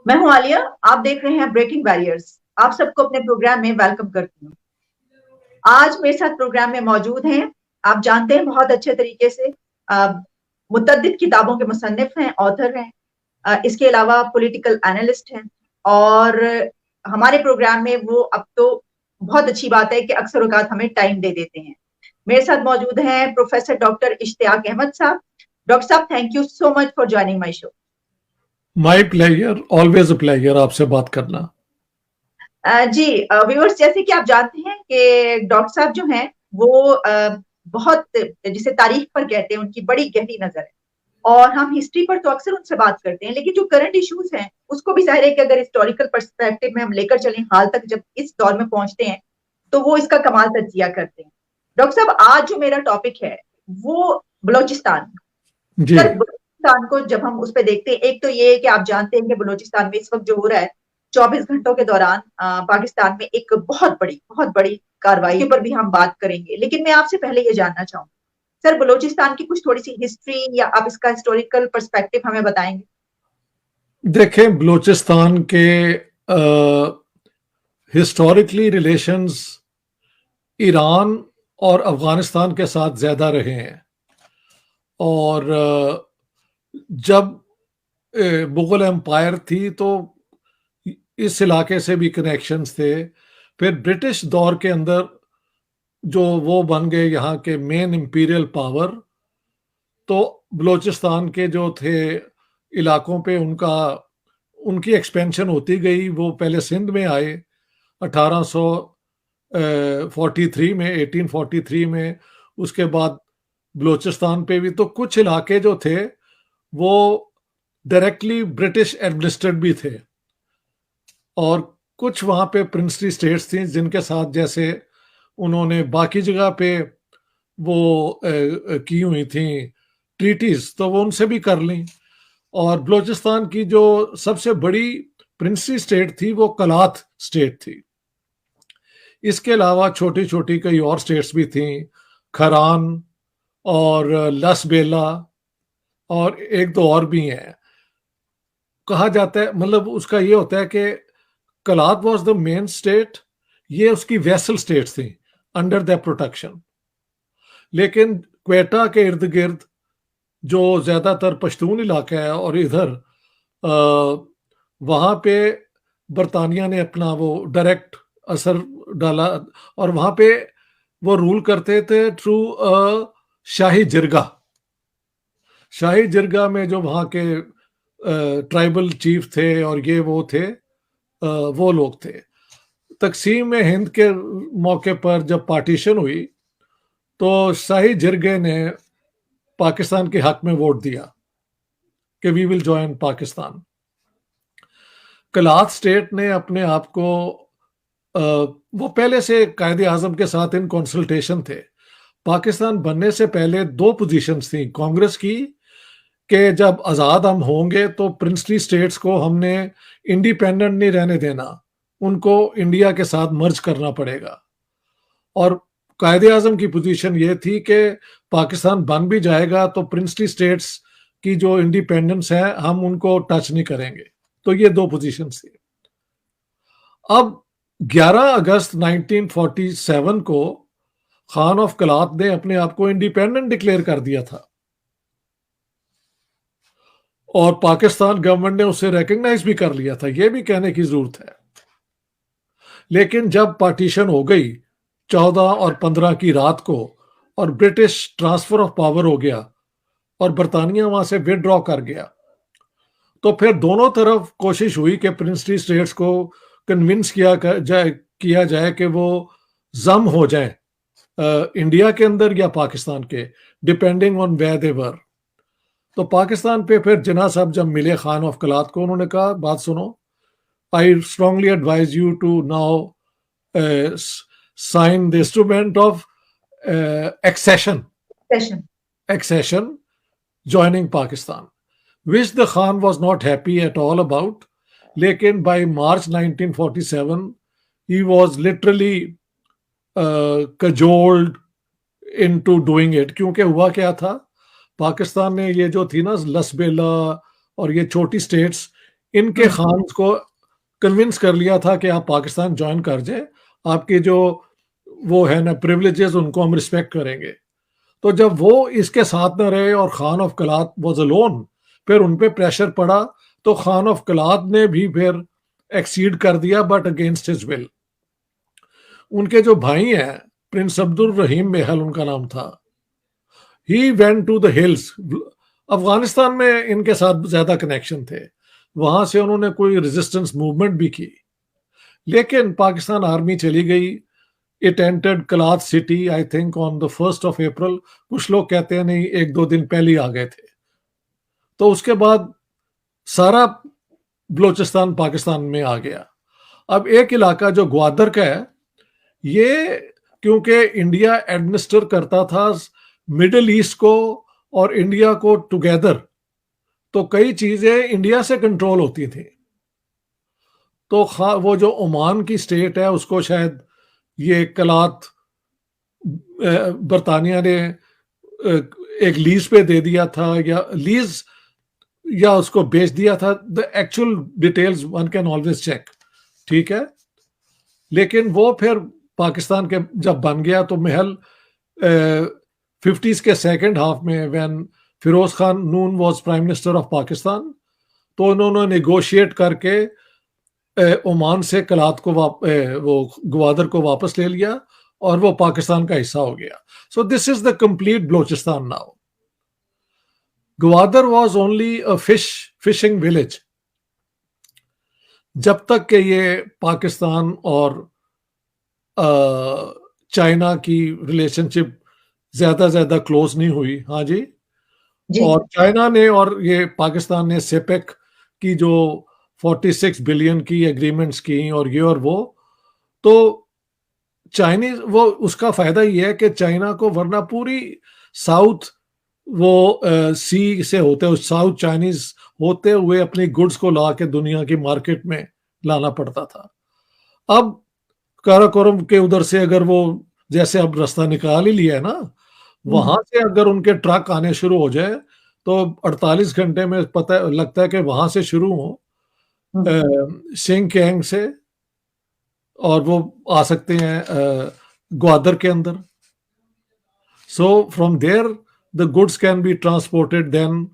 मैं हूं आलिया। आप देख रहे हैं ब्रेकिंग बैरियर्स। आप सबको अपने प्रोग्राम में वेलकम करती हूँ। आज मेरे साथ प्रोग्राम में मौजूद हैं, आप जानते हैं बहुत अच्छे तरीके से, मुतअद्दिद किताबों के मुसन्निफ हैं, ऑथर हैं। इसके अलावा पॉलिटिकल एनालिस्ट हैं। और हमारे प्रोग्राम में वो अब तो बहुत अच्छी बात है कि अक्सर औकात हमें टाइम दे देते हैं। मेरे साथ मौजूद हैं प्रोफेसर डॉक्टर इश्तियाक अहमद साहब। डॉक्टर साहब, thank you so much for joining my show. My player, always a player आपसे बात करना। जी, व्यूअर्स, जैसे कि आप जानते हैं कि डॉक्टर साहब जो हैं वो बहुत, जिसे तारीख पर कहते हैं, उनकी बड़ी गहरी नजर है। और हम हिस्ट्री पर तो अक्सर उनसे बात करते हैं, लेकिन जो करंट इश्यूज हैं उसको भी जाहिर है कि अगर हिस्टोरिकल पर्सपेक्टिव में हम लेकर चलें हाल तक, जब इस दौर में पहुंचते हैं तो वो इसका कमाल तजिया करते हैं। डॉक्टर साहब, आज जो मेरा टॉपिक है वो बलोचिस्तान। जी। सर, बलूचिस्तान को जब हम उस पर देखते हैं, एक तो ये है कि आप जानते हैं कि बलूचिस्तान में इस वक्त जो हो रहा है, 24 घंटों के दौरान पाकिस्तान में एक बहुत बड़ी कार्रवाई के ऊपर भी हम बात करेंगे। लेकिन मैं आपसे पहले ये जानना चाहूंगी, सर, बलूचिस्तान की कुछ थोड़ी सी हिस्ट्री या आप इसका हिस्टोरिकल पर्सपेक्टिव हमें बताएंगे? देखें, बलूचिस्तान के हिस्टोरिकली रिलेशंस ईरान और अफगानिस्तान के साथ ज़्यादा रहे हैं। और जब मुगल एम्पायर थी तो इस इलाके से भी कनेक्शंस थे। फिर ब्रिटिश दौर के अंदर जो वो बन गए यहाँ के मेन इंपीरियल पावर, तो बलूचिस्तान के जो थे इलाकों पे उनकी एक्सपेंशन होती गई। वो पहले सिंध में आए 1843 में, 1843 में। उसके बाद बलूचिस्तान पे भी तो कुछ इलाके जो थे वो डायरेक्टली ब्रिटिश एडमिनिस्ट्रेट भी थे, और कुछ वहाँ पे प्रिंसली स्टेट्स थी जिनके साथ जैसे उन्होंने बाकी जगह पे वो की हुई थी ट्रीटीज, तो वो उनसे भी कर ली। और बलूचिस्तान की जो सबसे बड़ी प्रिंसली स्टेट थी वो कलात स्टेट थी। इसके अलावा छोटी छोटी कई और स्टेट्स भी थी, खरान और लसबेला, और एक दो और भी हैं। कहा जाता है, मतलब उसका ये होता है कि कलात वॉज द मेन स्टेट, ये उसकी वेसल स्टेट्स थी अंडर द प्रोटेक्शन। लेकिन क्वेटा के इर्द गिर्द जो ज़्यादातर पश्तून इलाका है, और इधर वहाँ पे बरतानिया ने अपना वो डायरेक्ट असर डाला, और वहाँ पे वो रूल करते थे थ्रू शाही जिरगा। शाही जिरगा में जो वहाँ के ट्राइबल चीफ थे और ये वो थे, वो लोग थे। तकसीम हिंद के मौके पर जब पार्टीशन हुई तो शाही जिरगे ने पाकिस्तान के हक में वोट दिया कि we will join Pakistan. Kalat state ने अपने आप को वो पहले से कायदे आजम के साथ इन कंसल्टेशन थे। पाकिस्तान बनने से पहले दो पोजीशंस थी कांग्रेस की कि जब आज़ाद हम होंगे तो प्रिंसली स्टेट्स को हमने इंडिपेंडेंट नहीं रहने देना, उनको इंडिया के साथ मर्ज करना पड़ेगा। और कायदे आजम की पोजीशन ये थी कि पाकिस्तान बन भी जाएगा तो प्रिंसली स्टेट्स की जो इंडिपेंडेंस है हम उनको टच नहीं करेंगे। तो ये दो पोजीशन थी। अब 11 अगस्त 1947 को खान ऑफ कलात ने अपने आप को इंडिपेंडेंट डिक्लेयर कर दिया था, और पाकिस्तान गवर्नमेंट ने उसे रिकॉग्नाइज भी कर लिया था, यह भी कहने की जरूरत है। लेकिन जब पार्टीशन हो गई 14 और 15 की रात को, और ब्रिटिश ट्रांसफर ऑफ पावर हो गया और बरतानिया वहां से विदड्रॉ कर गया, तो फिर दोनों तरफ कोशिश हुई कि प्रिंसली स्टेट्स को कन्विंस किया जाए कि वो जम हो जाए इंडिया के अंदर या पाकिस्तान के, डिपेंडिंग ऑन वेयर दे वर। तो पाकिस्तान पे फिर जिन्ना साहब जब मिले खान ऑफ कलात को, उन्होंने कहा बात सुनो, I strongly advise you to now sign the instrument of accession, joining Pakistan, which the Khan was not happy at all about. लेकिन by March 1947 he was literally cajoled into doing it। क्योंकि हुआ क्या था, पाकिस्तान ने ये जो थी ना लसबेला और ये छोटी स्टेट्स, इनके खान को कन्विंस कर लिया था कि आप पाकिस्तान ज्वाइन कर जाए, आपके जो वो है ना प्रिविलेजेस उनको हम रिस्पेक्ट करेंगे। तो जब वो इसके साथ न रहे और Khan of Kalat was alone, फिर उन पे प्रेशर पड़ा, तो खान ऑफ कलात ने भी फिर एक्सीड कर दिया, बट अगेंस्ट हिज विल। उनके जो भाई हैं, प्रिंस अब्दुल रहीम महल उनका नाम था, he went to the hills. Afghanistan में इनके साथ ज्यादा कनेक्शन थे, वहां से उन्होंने कोई रेजिस्टेंस मूवमेंट भी की, लेकिन पाकिस्तान आर्मी चली गई। It entered Kalat city I think on the 1st of April। कुछ लोग कहते हैं नहीं, 1-2 दिन पहले ही आ गए थे। तो उसके बाद सारा बलोचिस्तान पाकिस्तान में आ गया। अब एक इलाका जो ग्वादर का है, ये क्योंकि इंडिया एडमिनिस्टर करता था मिडिल ईस्ट को और इंडिया को टुगेदर, तो कई चीजें इंडिया से कंट्रोल होती थी। तो वो जो ओमान की स्टेट है उसको शायद ये कलात बरतानिया ने एक लीज पे दे दिया था, या लीज या उसको बेच दिया था। The actual details one can always check, ठीक है। लेकिन वो फिर पाकिस्तान के जब बन गया तो महल 50s के सेकंड हाफ में when Firoz Khan Noon was prime minister of Pakistan, तो उन्होंने नेगोशिएट करके ओमान से कलात को वो ग्वादर को वापस ले लिया और वो पाकिस्तान का हिस्सा हो गया। So this is the complete Balochistan now. Gwadar was only a fishing village जब तक कि ये पाकिस्तान और चाइना की रिलेशनशिप ज्यादा क्लोज नहीं हुई। हाँ जी, और चाइना ने और ये पाकिस्तान ने सेपेक की जो 46 बिलियन की एग्रीमेंट्स की और ये और वो, तो चाइनीज वो उसका फायदा ये है कि चाइना को वरना पूरी साउथ वो सी से होते हुए साउथ चाइनीज होते हुए अपनी गुड्स को ला के दुनिया की मार्केट में लाना पड़ता था। अब काराकोरम के उधर से अगर वो जैसे अब रास्ता निकाल ही लिया है ना, वहां से अगर उनके ट्रक आने शुरू हो जाए तो 48 घंटे में पता लगता है कि वहां से शुरू हो सिंकियांग से, और वो आ सकते हैं ग्वादर के अंदर। So from there the goods can be transported then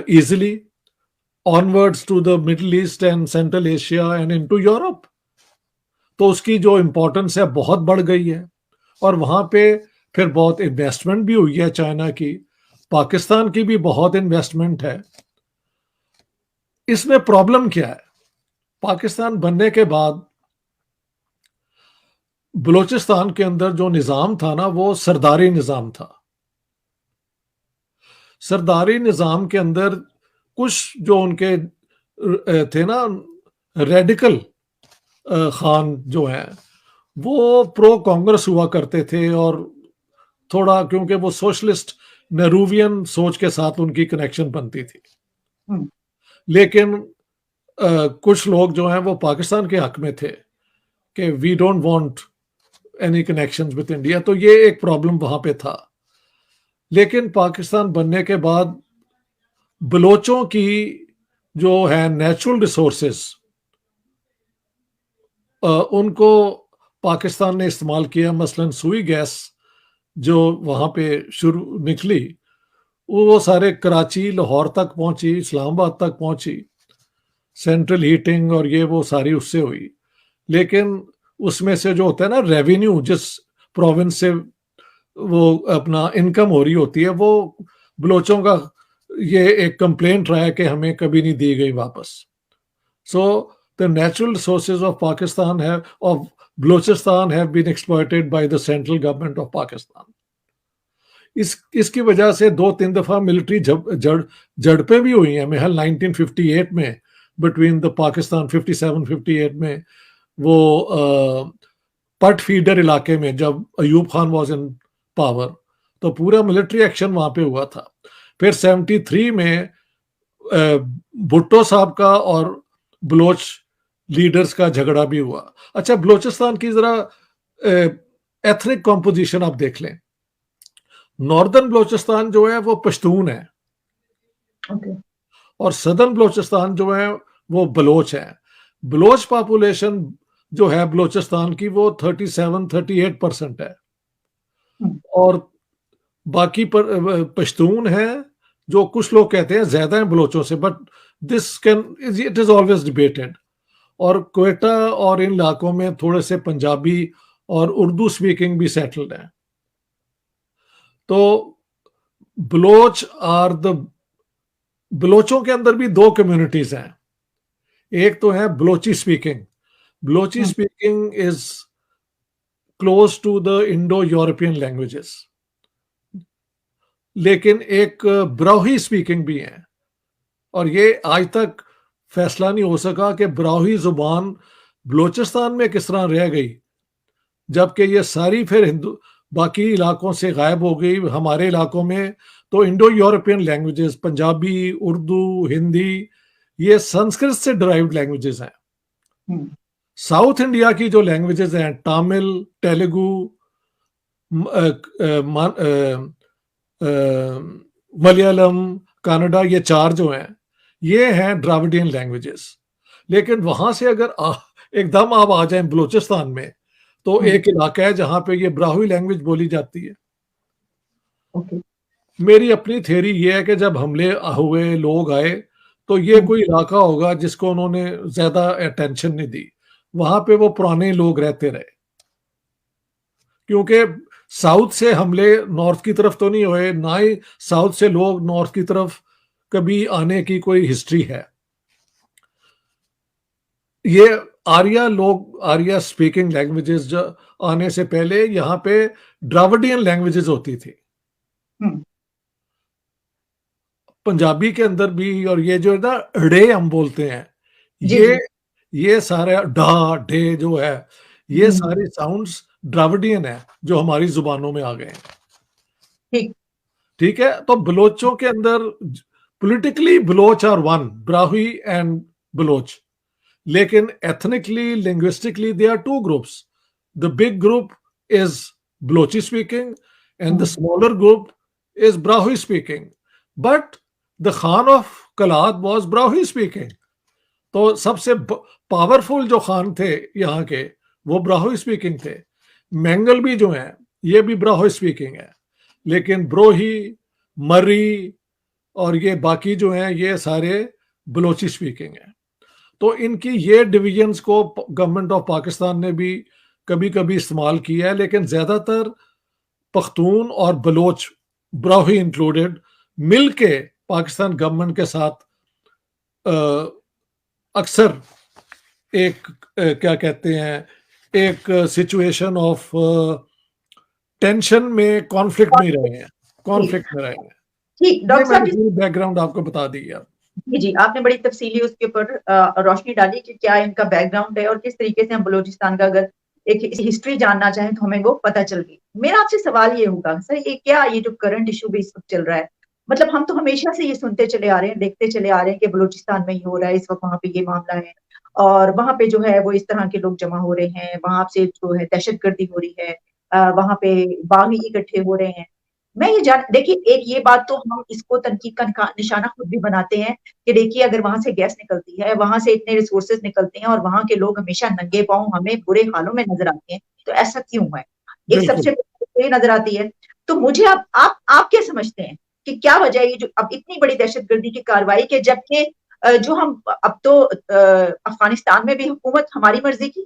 easily onwards to the middle east and central Asia and into Europe. तो उसकी जो इंपॉर्टेंस है बहुत बढ़ गई है, और वहां पे फिर बहुत इन्वेस्टमेंट भी हुई है चाइना की, पाकिस्तान की भी बहुत इन्वेस्टमेंट है। इसमें प्रॉब्लम क्या है? पाकिस्तान बनने के बाद बलूचिस्तान के अंदर जो निजाम था ना, वो सरदारी निजाम था। सरदारी निजाम के अंदर कुछ जो उनके थे ना रेडिकल खान जो है, वो प्रो कांग्रेस हुआ करते थे, और थोड़ा क्योंकि वो सोशलिस्ट नेहरूवियन सोच के साथ उनकी कनेक्शन बनती थी। लेकिन कुछ लोग जो हैं वो पाकिस्तान के हक में थे कि we don't want any connections with India, तो ये एक प्रॉब्लम वहां पे था। लेकिन पाकिस्तान बनने के बाद बलोचों की जो है नेचुरल रिसोर्सेस, उनको पाकिस्तान ने इस्तेमाल किया। मसलन सुई गैस जो वहां पे शुरू निकली, वो सारे कराची लाहौर तक पहुंची, इस्लामाबाद तक पहुंची, सेंट्रल हीटिंग और ये वो सारी उससे हुई। लेकिन उसमें से जो होता है ना रेवेन्यू, जिस प्रोविंस से वो अपना इनकम हो रही होती है, वो बलोचों का ये एक कंप्लेंट रहा है कि हमें कभी नहीं दी गई वापस। So the natural resources of Pakistan है of Balochistan have been exploited by the central government of Pakistan. इसकी वजह से 2-3 दफा मिलिट्री झड़पें भी हुई हैं। महल 1958 में बिटवीन द पाकिस्तान 57-58 में वो पट फीडर इलाके में जब Ayub Khan was in power, तो पूरा मिलिट्री एक्शन वहां पे हुआ था। फिर 73 में भुट्टो साहब का और बलोच लीडर्स का झगड़ा भी हुआ। अच्छा, बलोचिस्तान की जरा एथनिक कॉम्पोजिशन आप देख लें। नॉर्दर्न बलोचिस्तान जो है वो पश्तून है, और सदर्न बलोचिस्तान जो है वो बलोच हैं। बलोच पॉपुलेशन जो है बलोचिस्तान की वो 37-38% है, और बाकी पर पश्तून है जो कुछ लोग कहते हैं ज्यादा है बलोचों से, but this can it is always debated. और क्वेटा और इन इलाकों में थोड़े से पंजाबी और उर्दू स्पीकिंग भी सेटल्ड हैं। तो बलोच आर द बलोचों के अंदर भी दो कम्युनिटीज हैं। एक तो है Balochi speaking. Balochi speaking is close to the Indo European languages, लेकिन एक ब्राहुई स्पीकिंग भी है, और ये आज तक फैसला नहीं हो सका कि ब्राहुई जुबान बलोचिस्तान में किस तरह रह गई, जबकि ये सारी फिर हिंदू बाकी इलाकों से गायब हो गई। हमारे इलाकों में तो Indo European languages, Punjabi, Urdu, Hindi, ये संस्कृत से डिराइव्ड लैंग्वेजेस हैं। साउथ इंडिया की जो लैंग्वेजेस हैं, तमिल, तेलुगु, मलयालम, कनाडा, ये चार जो हैं ये हैं द्राविडियन लैंग्वेजेस। लेकिन वहां से अगर एकदम आप आ जाएं बलूचिस्तान में, तो एक इलाका है जहां पे ये ब्राहुई लैंग्वेज बोली जाती है। मेरी अपनी थ्योरी ये है कि जब हमले हुए, लोग आए, तो ये कोई इलाका होगा जिसको उन्होंने ज्यादा अटेंशन नहीं दी, वहां पे वो पुराने लोग रहते रहे। क्योंकि साउथ से हमले नॉर्थ की तरफ तो नहीं हुए, ना ही साउथ से लोग नॉर्थ की तरफ कभी आने की कोई हिस्ट्री है। ये आर्या लोग, आर्या स्पीकिंग लैंग्वेजेस जो आने से पहले यहाँ पे द्राविडियन लैंग्वेजेस होती थी। पंजाबी के अंदर भी, और ये जो है ना ड़े हम बोलते हैं, ये सारे डा डे जो है, ये सारे साउंड्स द्राविडियन है जो हमारी जुबानों में आ गए हैं। ठीक है। तो बलोचों के अंदर politically Baloch are one, Brahui and Baloch, लेकिन ethnically, linguistically they are two groups. The big group is Balochi speaking and the smaller group is Brahui speaking, but the Khan of Kalat was Brahui speaking. तो सबसे पावरफुल जो खान थे यहाँ के, वो ब्राहुई स्पीकिंग थे। मैंगल भी जो है ये भी ब्राहुई स्पीकिंग है, लेकिन ब्रोही, मरी और ये बाकी जो हैं ये सारे बलोची स्पीकिंग है। तो इनकी ये डिविजन्स को गवर्नमेंट ऑफ पाकिस्तान ने भी कभी कभी इस्तेमाल किया है, लेकिन ज्यादातर पख्तून और बलोच, ब्राहुई इंक्लूडेड, मिलके पाकिस्तान गवर्नमेंट के साथ अक्सर एक क्या कहते हैं, एक सिचुएशन ऑफ टेंशन में, कॉन्फ्लिक्ट में रहे हैं, ठीक, डॉक्टर साहब बैकग्राउंड आपको बता दिया। जी, आपने बड़ी तफसीली उसके ऊपर रोशनी डाली कि क्या इनका बैकग्राउंड है और किस तरीके से हम बलूचिस्तान का अगर एक हिस्ट्री जानना चाहें तो हमें वो पता चल गई। मेरा आपसे सवाल ये होगा सर, ये जो करंट इशू भी इस वक्त चल रहा है, मतलब हम तो हमेशा से ये सुनते चले आ रहे हैं, देखते चले आ रहे हैं कि बलूचिस्तान में ये हो रहा है, इस वक्त वहां पे ये मामला है, और वहां पे जो है वो इस तरह के लोग जमा हो रहे हैं, वहां से जो है दहशतगर्दी हो रही है, वहां पे बागी इकट्ठे हो रहे हैं। मैं ये जान, देखिए एक ये बात तो हम इसको तनकीद का निशाना खुद भी बनाते हैं कि देखिए अगर वहां से गैस निकलती है, वहां से इतने रिसोर्सेज निकलते हैं और वहां के लोग हमेशा नंगे पांव हमें बुरे हालों में नजर आते हैं, तो ऐसा क्यों है? एक सबसे ये नजर आती है। तो मुझे आप क्या समझते हैं कि क्या वजह है ये जो अब इतनी बड़ी दहशतगर्दी की कार्रवाई के, जबकि जो हम अब तो अफगानिस्तान में भी हुकूमत हमारी मर्जी की,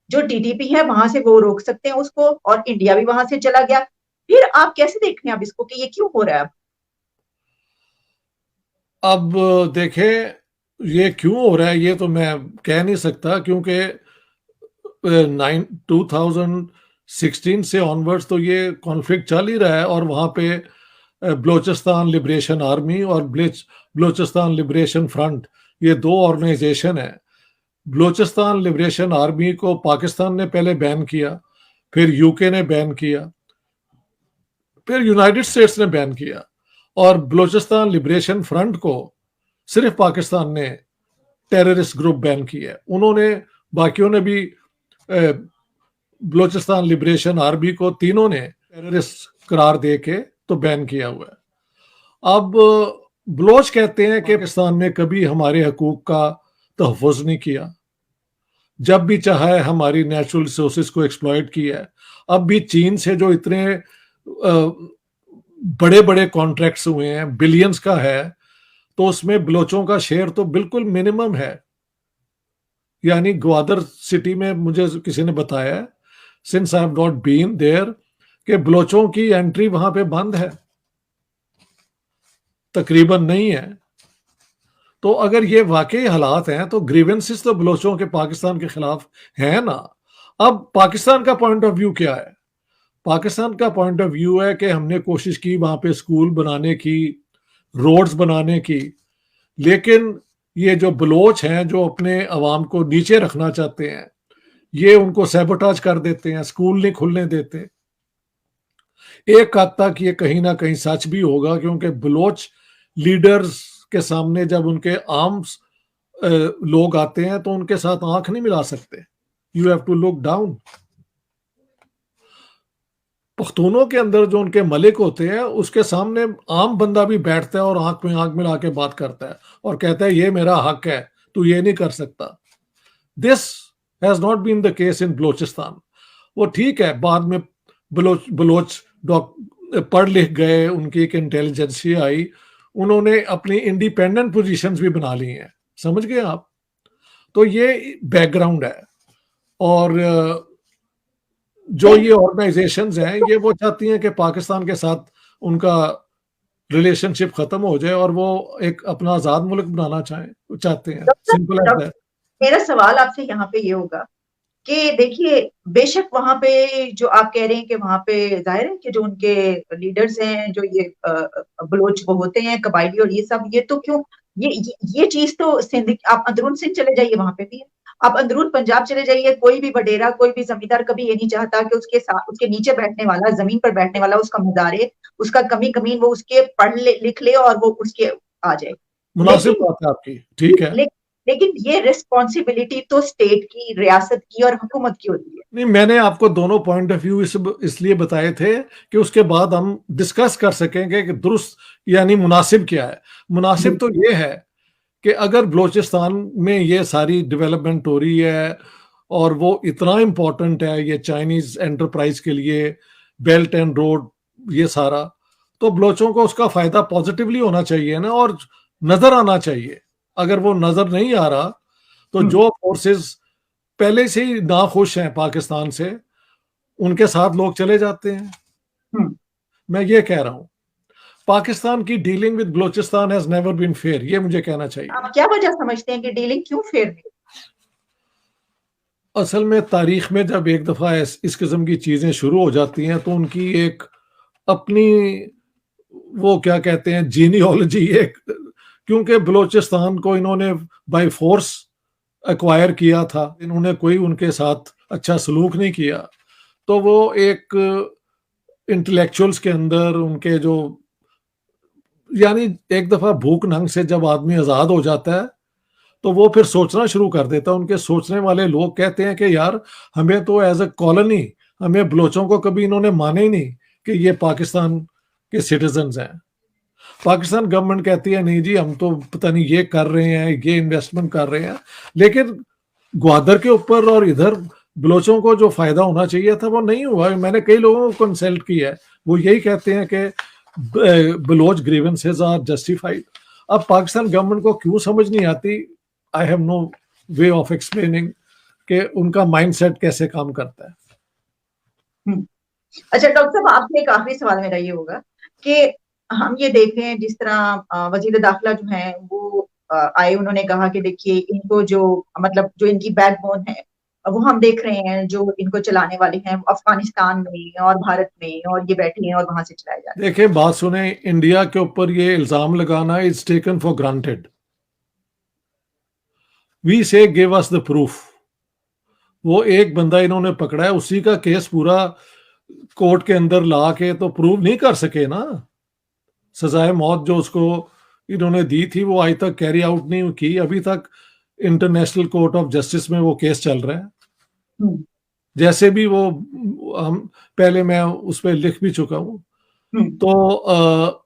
जो टीटीपी है वहां से वो रोक सकते हैं उसको, और इंडिया भी वहां से चला गया। फिर आप कैसे देख रहे हैं अब इसको कि ये क्यों हो रहा है? अब देखें ये क्यों हो रहा है, ये तो मैं कह नहीं सकता, क्योंकि 2016 से ऑनवर्ड्स तो ये कॉन्फ्लिक्ट चल ही रहा है, और वहां पे बलूचिस्तान लिबरेशन आर्मी और बलूचिस्तान लिबरेशन फ्रंट, ये दो ऑर्गेनाइजेशन है। बलूचिस्तान लिबरेशन आर्मी को पाकिस्तान ने पहले बैन किया, फिर यूके ने बैन किया, फिर यूनाइटेड स्टेट्स ने बैन किया, और बलूचिस्तान लिबरेशन फ्रंट को सिर्फ पाकिस्तान ने टेररिस्ट ग्रुप बैन किया है। उन्होंने, बाकियों ने भी बलूचिस्तान लिबरेशन आर्मी को तीनों ने टेररिस्ट करार दे के तो बैन किया हुआ है। अब बलोच कहते हैं कि पाकिस्तान में कभी हमारे हकूक का तहफ़्फ़ुज़ नहीं किया। जब भी चाहा है हमारी नेचुरल रिसोर्सेज को एक्सप्लॉइट किया है। अब भी चीन से जो इतने बड़े बड़े कॉन्ट्रैक्ट्स हुए हैं, बिलियंस का है, तो उसमें बलोचों का शेयर तो बिल्कुल मिनिमम है। यानी ग्वादर सिटी में मुझे किसी ने बताया, since I have not been there, कि बलोचों की एंट्री वहां पे बंद है, तकरीबन नहीं है। तो अगर ये वाकई हालात हैं तो ग्रीवेंसेस तो बलोचों के पाकिस्तान के खिलाफ हैं ना। अब पाकिस्तान का पॉइंट ऑफ व्यू क्या है? पाकिस्तान का पॉइंट ऑफ व्यू है कि हमने कोशिश की वहां पे स्कूल बनाने की, रोड्स बनाने की, लेकिन ये जो बलोच हैं जो अपने अवाम को नीचे रखना चाहते हैं, ये उनको सैबोटाज कर देते हैं, स्कूल नहीं खुलने देते। एक हद तक ये कहीं ना कहीं सच भी होगा, क्योंकि बलोच लीडर्स के सामने जब उनके आर्म्स लोग आते हैं तो उनके साथ आंख नहीं मिला सकते। You have to look down. पख्तूनों के अंदर जो उनके मलिक होते हैं, उसके सामने आम बंदा भी बैठता है और आंख में आंख मिला के बात करता है और कहता है ये मेरा हक है, तू ये नहीं कर सकता। This has not been the case in Balochistan. वो ठीक है, बाद में बलोच पढ़ लिख गए, उनकी एक इंटेलिजेंसिया आई, उन्होंने अपनी इंडिपेंडेंट पोजीशंस भी बना ली हैं। समझ गए आप? तो ये बैकग्राउंड है। और जो ये ऑर्गेनाइजेशंस हैं, ये वो चाहती हैं कि पाकिस्तान के साथ उनका रिलेशनशिप खत्म हो जाए और वो एक अपना आजाद मुल्क बनाना चाहते हैं। Simple as that. मेरा सवाल आपसे यहाँ पे ये होगा कि देखिए, बेशक वहां पे जो आप कह रहे हैं कि वहां पे जाहिर है कि जो उनके लीडर्स हैं, जो ये बलोच वो होते हैं कबायली और ये सब, ये तो क्यों, ये चीज तो सिंध, आप अंदरून सिंध चले जाइए, वहां पे भी है। आप अंदरून पंजाब चले जाइए, कोई भी वडेरा, कोई भी जमींदार कभी ये नहीं चाहता कि उसके साथ, उसके नीचे बैठने वाला, जमीन पर बैठने वाला, उसका मजारे, उसका कमी कमीन वो उसके पढ़ ले लिख ले और वो उसके आ जाए। मुनासिब लेकिन बात है आपकी, ठीक है। लेकिन ये रिस्पॉन्सिबिलिटी तो स्टेट की, रियासत की और हुकूमत की होती है। नहीं, मैंने आपको दोनों पॉइंट ऑफ व्यू इसलिए बताए थे कि उसके बाद हम डिस्कस कर सकेंगे कि दुरुस्त यानी मुनासिब क्या है। मुनासिब तो ये है कि अगर बलोचिस्तान में ये सारी डेवलपमेंट हो रही है और वो इतना इम्पोर्टेंट है ये चाइनीज एंटरप्राइज के लिए, बेल्ट एंड रोड, ये सारा, तो बलोचों को उसका फायदा पॉजिटिवली होना चाहिए ना, और नजर आना चाहिए। अगर वो नजर नहीं आ रहा तो जो फोर्सेस पहले से ही नाखुश हैं पाकिस्तान से, उनके साथ लोग चले जाते हैं। मैं ये कह रहा हूं, पाकिस्तान की dealing with Balochistan has never been fair, ये मुझे कहना चाहिए। आप क्या वजह समझते हैं कि डीलिंग क्यों फेयर नहीं? असल में तारीख में जब एक दफा इस किस्म की चीजें शुरू हो जाती हैं तो उनकी एक अपनी, वो क्या कहते हैं, जीनियोलॉजी एक, क्योंकि बलोचिस्तान को इन्होंने बाय फोर्स एक्वायर किया था, इन्होंने कोई उनके साथ अच्छा सलूक नहीं किया, तो वो एक इंटेलेक्चुअल्स के अंदर उनके जो, यानी एक दफा भूख नंग से जब आदमी आजाद हो जाता है तो वो फिर सोचना शुरू कर देता है। उनके सोचने वाले लोग कहते हैं कि यार, हमें तो एज ए कॉलोनी, हमें बलोचों को कभी इन्होंने माने ही नहीं कि ये पाकिस्तान के सिटीजन्स हैं। पाकिस्तान गवर्नमेंट कहती है नहीं जी, हम तो पता नहीं ये कर रहे हैं, ये इन्वेस्टमेंट कर रहे हैं, लेकिन ग्वादर के ऊपर और इधर बलोचों को जो फायदा होना चाहिए था वो नहीं हुआ। मैंने कई लोगों को कंसल्ट किया है, वो यही कहते हैं कि बलोच ग्रीवेंसेस आर जस्टिफाइड। अब पाकिस्तान गवर्नमेंट को क्यों समझ नहीं आती, I have no way of explaining कि उनका माइंडसेट कैसे काम करता है। अच्छा डॉक्टर साहब, आपसे एक आखिरी सवाल मेरा ये होगा कि हम ये देख रहे हैं जिस तरह वजीर दाखिला जो है वो आए, उन्होंने कहा कि देखिए इनको जो, मतलब जो इनकी बैकबोन है वो हम देख रहे हैं, जो इनको चलाने वाले हैं अफगानिस्तान में और भारत में, और ये बैठे हैं और वहां से चलाए जा रहे हैं। देखिए बात सुने, इंडिया के ऊपर ये इल्जाम लगाना is taken for granted. We say give us the proof. वो एक बंदा इन्होंने पकड़ा है, उसी का केस पूरा कोर्ट के अंदर ला के तो प्रूव नहीं कर सके ना। सजाए मौत जो उसको इन्होंने दी थी वो आज तक कैरी आउट नहीं की। अभी तक इंटरनेशनल कोर्ट ऑफ जस्टिस में वो केस चल रहा है। जैसे भी वो, हम पहले मैं उस पर लिख भी चुका हूं। तो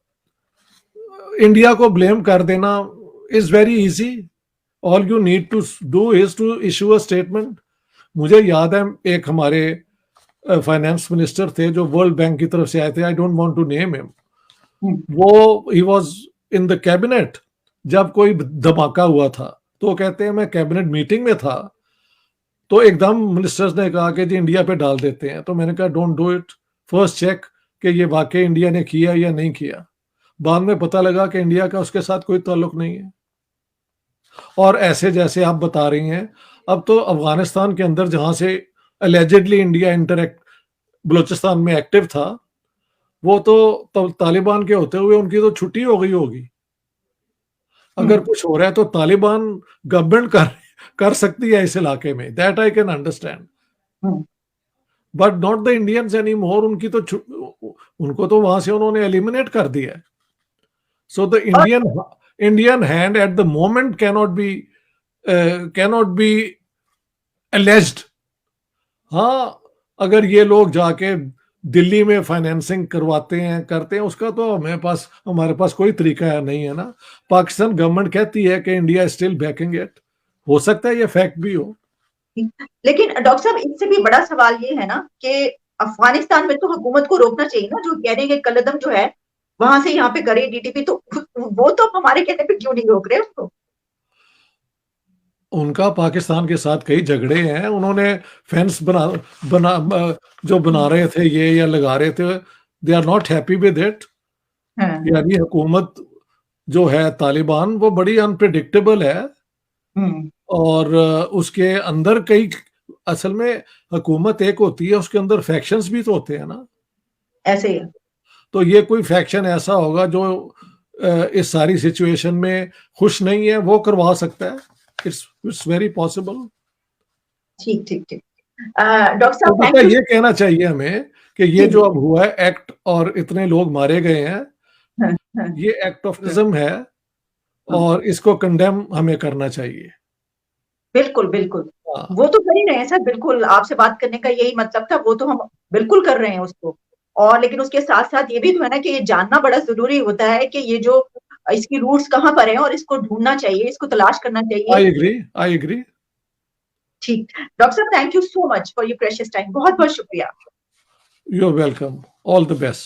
इंडिया को ब्लेम कर देना is very easy. All you need to do is to issue a statement. मुझे याद है एक हमारे फाइनेंस मिनिस्टर थे जो वर्ल्ड बैंक की तरफ से आए थे, I don't want to name him, वो ही वाज इन द कैबिनेट जब कोई धमाका हुआ था, तो कहते हैं मैं कैबिनेट मीटिंग में था, तो एकदम मिनिस्टर्स ने कहा कि जी इंडिया पे डाल देते हैं, तो मैंने कहा don't do it, first check कि ये वाकई इंडिया ने किया या नहीं किया। बाद में पता लगा कि इंडिया का उसके साथ कोई ताल्लुक नहीं है। और ऐसे जैसे आप बता रही हैं, अब तो अफगानिस्तान के अंदर जहां से अलेजेडली इंडिया इंटरेक्ट बलूचिस्तान में एक्टिव था, वो तो तालिबान के होते हुए उनकी तो छुट्टी हो गई होगी। अगर कुछ हो रहा है तो तालिबान गवर्नमेंट कर सकती है इस इलाके में, that I can understand, but not the Indians any more. उनकी तो उनको तो वहां से उन्होंने एलिमिनेट कर दिया है। So the Indian hand at the moment cannot be alleged. हाँ, अगर ये लोग जाके दिल्ली में फाइनेंसिंग करवाते हैं करते हैं, उसका तो हमारे पास कोई तरीका नहीं है ना। पाकिस्तान गवर्नमेंट कहती है कि इंडिया स्टिल बैकिंग इट, हो सकता है ये फैक्ट भी हो। लेकिन डॉक्टर साहब, इससे भी बड़ा सवाल ये है ना कि अफगानिस्तान में तो हुकूमत को रोकना चाहिए ना, जो कह रहे हैं कि कलदम जो है वहां से यहाँ पे करे डीटीपी, तो वो तो हमारे कहने पे क्यों नहीं रोक रहे उसको? उनका पाकिस्तान के साथ कई झगड़े हैं, उन्होंने फेंस जो बना रहे थे ये या लगा रहे थे, they are not happy with it. यानी हुकूमत जो है तालिबान, वो बड़ी अनप्रिडिक्टेबल है, और उसके अंदर कई, असल में हुकूमत एक होती है, उसके अंदर फैक्शंस भी तो होते हैं ना, ऐसे ही। तो ये कोई फैक्शन ऐसा होगा जो इस सारी सिचुएशन में खुश नहीं है, वो करवा सकता है। It's very possible. ठीक ठीक ठीक। डॉक्टर साहब, तो ये कहना चाहिए हमें कि ये जो अब हुआ है एक्ट, और इतने लोग मारे गए हैं, ये एक्ट ऑफ टेररिज्म है, और इसको कंडेम हमें करना चाहिए। बिल्कुल बिल्कुल, वो तो कर ही रहे हैं सर, बिल्कुल आपसे बात करने का यही मतलब था, वो तो हम बिल्कुल कर रहे हैं उसको। और लेकिन उसके साथ साथ ये भी तो है ना कि ये जानना बड़ा जरूरी होता है कि ये जो इसकी रूट्स कहाँ पर है, और इसको ढूंढना चाहिए, इसको तलाश करना चाहिए। I agree. ठीक, डॉक्टर साहब, thank you so much for your precious time, बहुत बहुत शुक्रिया। You are welcome, all the best.